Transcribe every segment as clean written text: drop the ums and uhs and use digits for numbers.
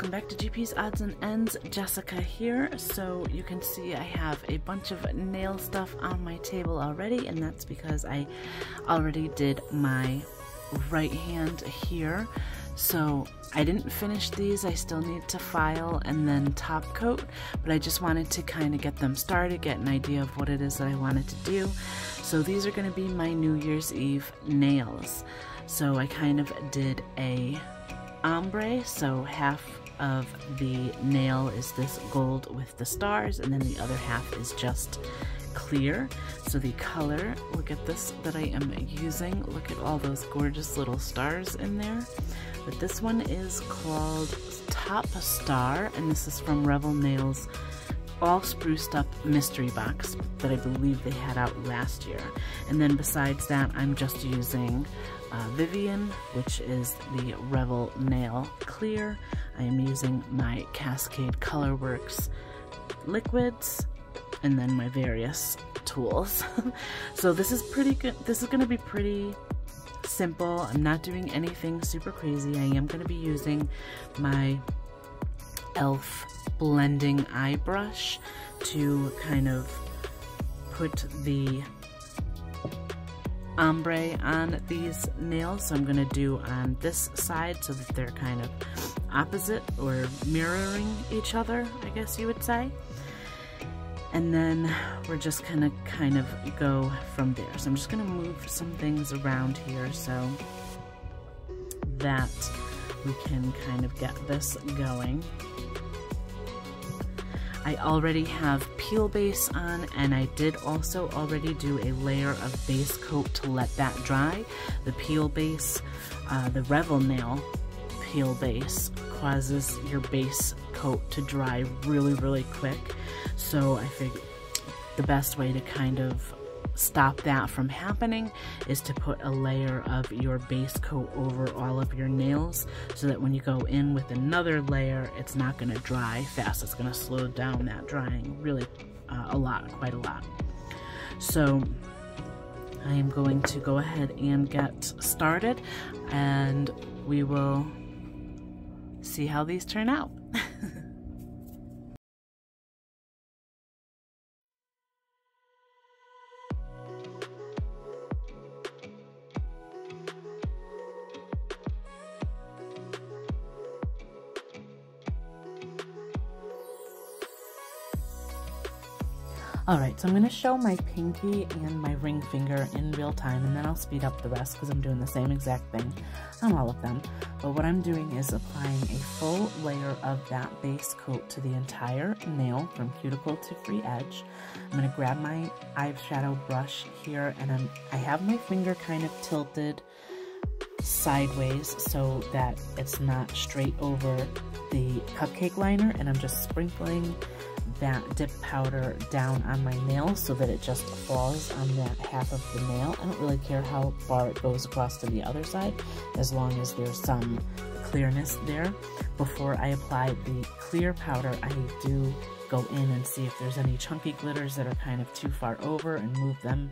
welcome back to GP's Odds and Ends. Jessica here. So you can see I have a bunch of nail stuff on my table already, and that's because I already did my right hand here. So I didn't finish these, I still need to file and then top coat, but I just wanted to kind of get them started, get an idea of what it is that I wanted to do. So these are going to be my New Year's Eve nails. So I kind of did a ombre, so half of the nail is this gold with the stars, and then the other half is just clear. So the color, look at this that I am using, look at all those gorgeous little stars in there. But this one is called Top Star, and this is from Revel Nails All Spruced Up Mystery Box that I believe they had out last year. And then besides that, I'm just using Vivian, which is the Revel Nail Clear. I am using my Cascade Colorworks liquids, and then my various tools. So this is pretty good. This is going to be pretty simple. I'm not doing anything super crazy. I am going to be using my e.l.f. blending eye brush to kind of put the ombre on these nails. So I'm going to do on this side so that they're kind of opposite or mirroring each other, I guess you would say. And then we're just gonna kind of go from there. So I'm just gonna move some things around here so that we can kind of get this going. I already have peel base on, and I did also already do a layer of base coat to let that dry. The peel base, the Revel Nail peel base causes your base coat to dry really, really quick. So I figured the best way to kind of stop that from happening is to put a layer of your base coat over all of your nails, so that when you go in with another layer, it's not going to dry fast. It's going to slow down that drying really quite a lot. So I am going to go ahead and get started, and we will see how these turn out. Alright, so I'm going to show my pinky and my ring finger in real time, and then I'll speed up the rest because I'm doing the same exact thing on all of them. But what I'm doing is applying a full layer of that base coat to the entire nail from cuticle to free edge. I'm going to grab my eyeshadow brush here, and I have my finger kind of tilted sideways so that it's not straight over the cupcake liner, and I'm just sprinkling that dip powder down on my nail so that it just falls on that half of the nail. I don't really care how far it goes across to the other side, as long as there's some clearness there. Before I apply the clear powder, I do go in and see if there's any chunky glitters that are kind of too far over and move them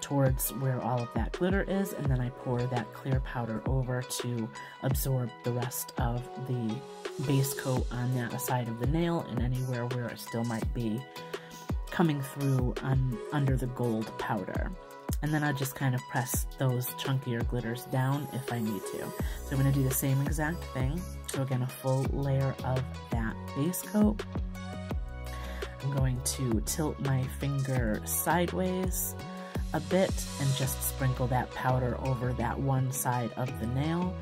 towards where all of that glitter is, and then I pour that clear powder over to absorb the rest of the base coat on that side of the nail and anywhere where it still might be coming through under the gold powder. And then I'll just kind of press those chunkier glitters down if I need to. So I'm going to do the same exact thing. So again, a full layer of that base coat. I'm going to tilt my finger sideways a bit and just sprinkle that powder over that one side of the nail.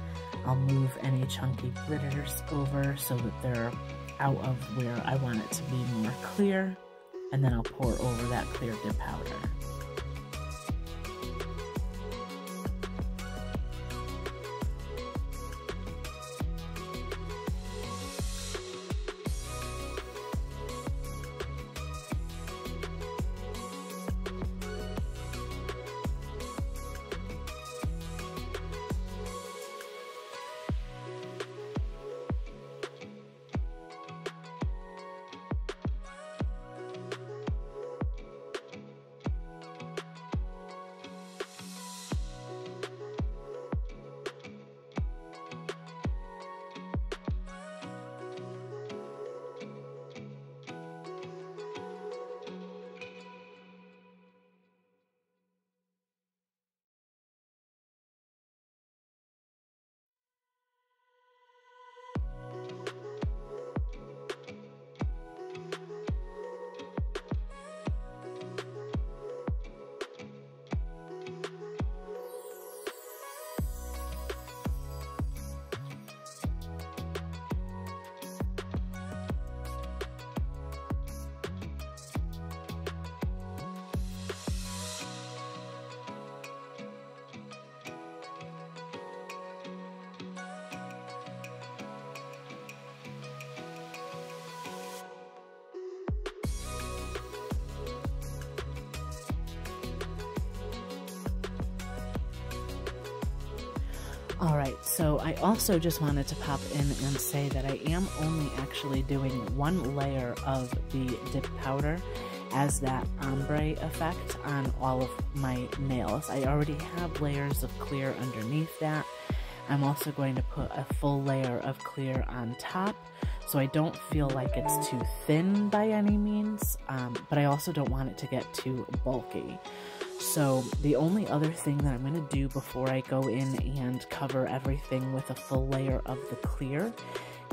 I'll move any chunky glitters over so that they're out of where I want it to be more clear, and then I'll pour over that clear dip powder. Alright, so I also just wanted to pop in and say that I am only actually doing one layer of the dip powder as that ombre effect on all of my nails. I already have layers of clear underneath that. I'm also going to put a full layer of clear on top, so I don't feel like it's too thin by any means, but I also don't want it to get too bulky. So the only other thing that I'm going to do before I go in and cover everything with a full layer of the clear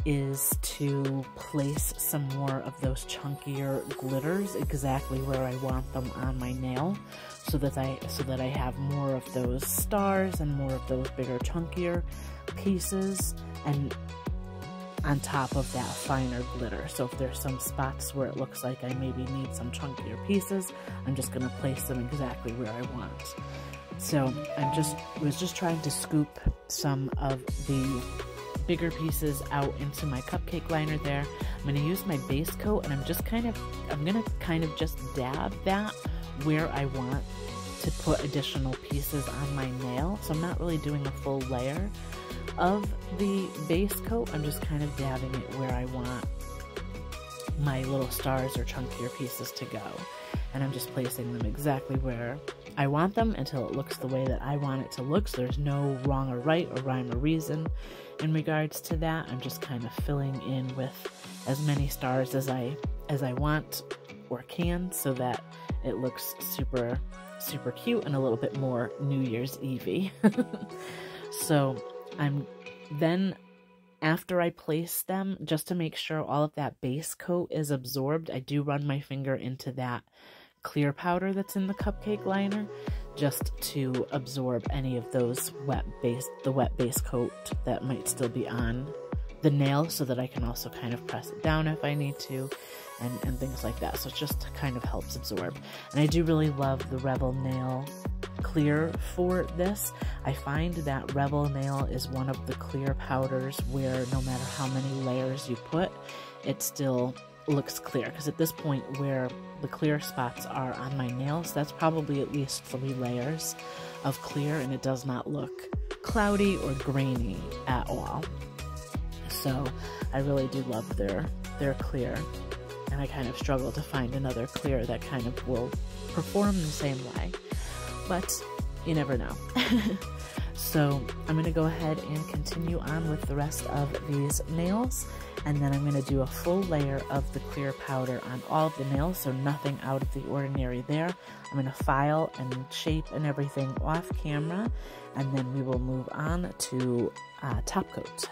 is to place some more of those chunkier glitters exactly where I want them on my nail, so that I have more of those stars and more of those bigger chunkier pieces, and on top of that finer glitter. So if there's some spots where it looks like I maybe need some chunkier pieces, I'm just going to place them exactly where I want. So was just trying to scoop some of the bigger pieces out into my cupcake liner there. I'm going to use my base coat, and I'm going to kind of just dab that where I want to put additional pieces on my nail. So I'm not really doing a full layer of the base coat. I'm just kind of dabbing it where I want my little stars or chunkier pieces to go. And I'm just placing them exactly where I want them until it looks the way that I want it to look. So there's no wrong or right or rhyme or reason in regards to that. I'm just kind of filling in with as many stars as I want or can, so that it looks super, super cute and a little bit more New Year's Eve-y. So then after I place them, just to make sure all of that base coat is absorbed, I do run my finger into that clear powder that's in the cupcake liner, just to absorb any of those wet base coat that might still be on the nail, so that I can also kind of press it down if I need to, and things like that. So it just kind of helps absorb. And I do really love the Rebel Nail clear for this. I find that Rebel Nail is one of the clear powders where no matter how many layers you put, it still looks clear, because at this point where the clear spots are on my nails, that's probably at least 3 layers of clear, and it does not look cloudy or grainy at all. So I really do love their clear, and I kind of struggle to find another clear that kind of will perform the same way, but you never know. So I'm going to go ahead and continue on with the rest of these nails, and then I'm going to do a full layer of the clear powder on all of the nails, so nothing out of the ordinary there. I'm going to file and shape and everything off camera, and then we will move on to top coat.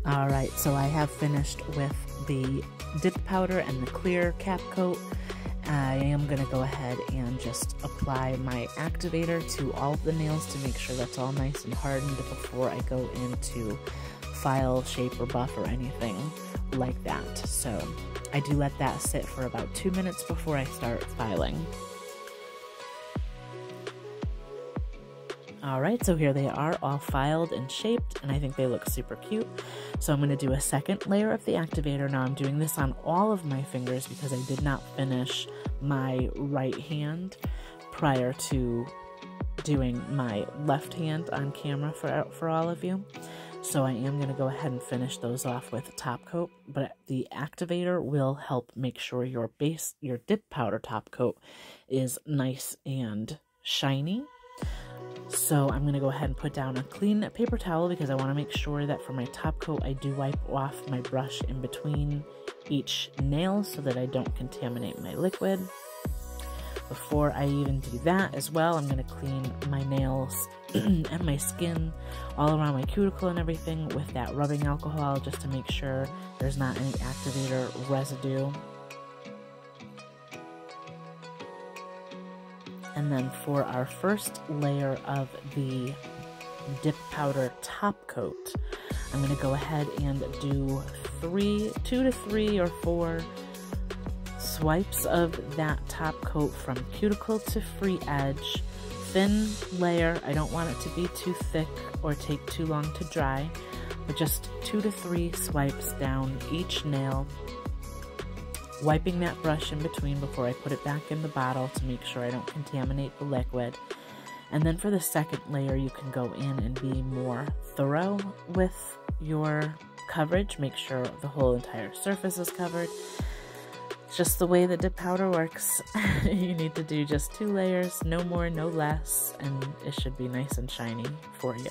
Alright, so I have finished with the dip powder and the clear cap coat. I am going to go ahead and just apply my activator to all of the nails to make sure that's all nice and hardened before I go into file, shape, or buff or anything like that. So I do let that sit for about 2 minutes before I start filing. Alright, so here they are all filed and shaped, and I think they look super cute. So I'm going to do a second layer of the activator. Now I'm doing this on all of my fingers because I did not finish my right hand prior to doing my left hand on camera for all of you. So I am going to go ahead and finish those off with a top coat, but the activator will help make sure your dip powder top coat is nice and shiny. So I'm going to go ahead and put down a clean paper towel because I want to make sure that for my top coat I do wipe off my brush in between each nail so that I don't contaminate my liquid. Before I even do that as well, I'm going to clean my nails and my skin all around my cuticle and everything with that rubbing alcohol just to make sure there's not any activator residue. And then for our first layer of the dip powder top coat, I'm going to go ahead and do 2 to 3 or 4 swipes of that top coat from cuticle to free edge. Thin layer. I don't want it to be too thick or take too long to dry, but just 2 to 3 swipes down each nail, wiping that brush in between before I put it back in the bottle to make sure I don't contaminate the liquid. And then for the second layer, you can go in and be more thorough with your coverage. Make sure the whole entire surface is covered. It's just the way the dip powder works. You need to do just 2 layers, no more, no less, and it should be nice and shiny for you.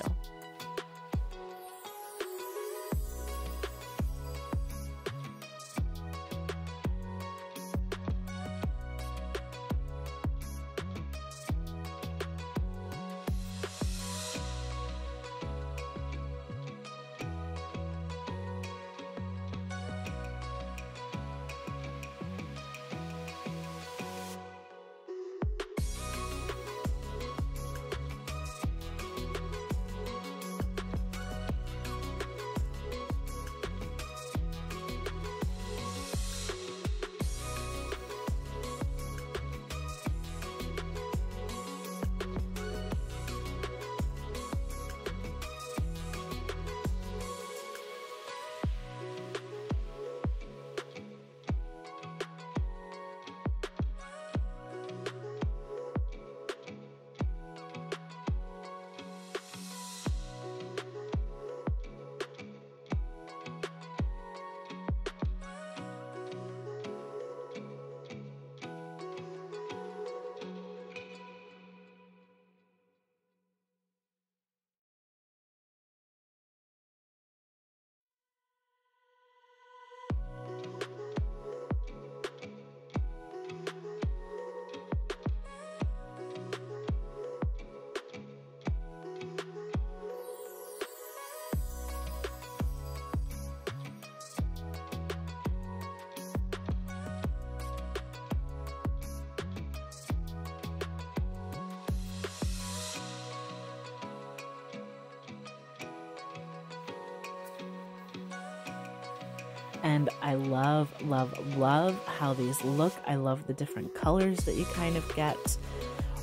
And I love, love, love how these look. I love the different colors that you kind of get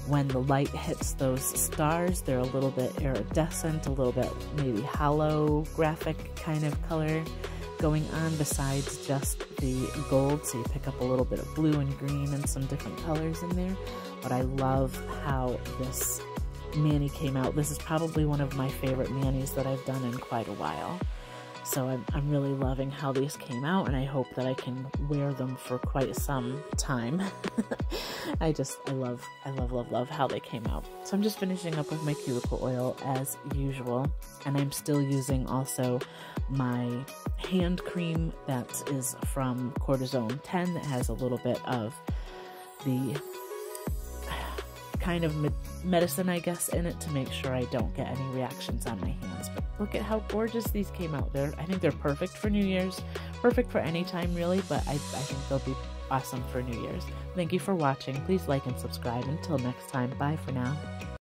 when the light hits those stars. They're a little bit iridescent, a little bit maybe holographic kind of color going on besides just the gold. So you pick up a little bit of blue and green and some different colors in there. But I love how this mani came out. This is probably one of my favorite manis that I've done in quite a while. So I'm really loving how these came out, and I hope that I can wear them for quite some time. I love, love, love how they came out. So I'm just finishing up with my cuticle oil as usual, and I'm still using also my hand cream that is from Cortisone 10 that has a little bit of the kind of medicine, I guess, in it to make sure I don't get any reactions on my hands. But look at how gorgeous these came out. I think they're perfect for New Year's, perfect for any time really, but I think they'll be awesome for New Year's. Thank you for watching. Please like and subscribe. Until next time, bye for now.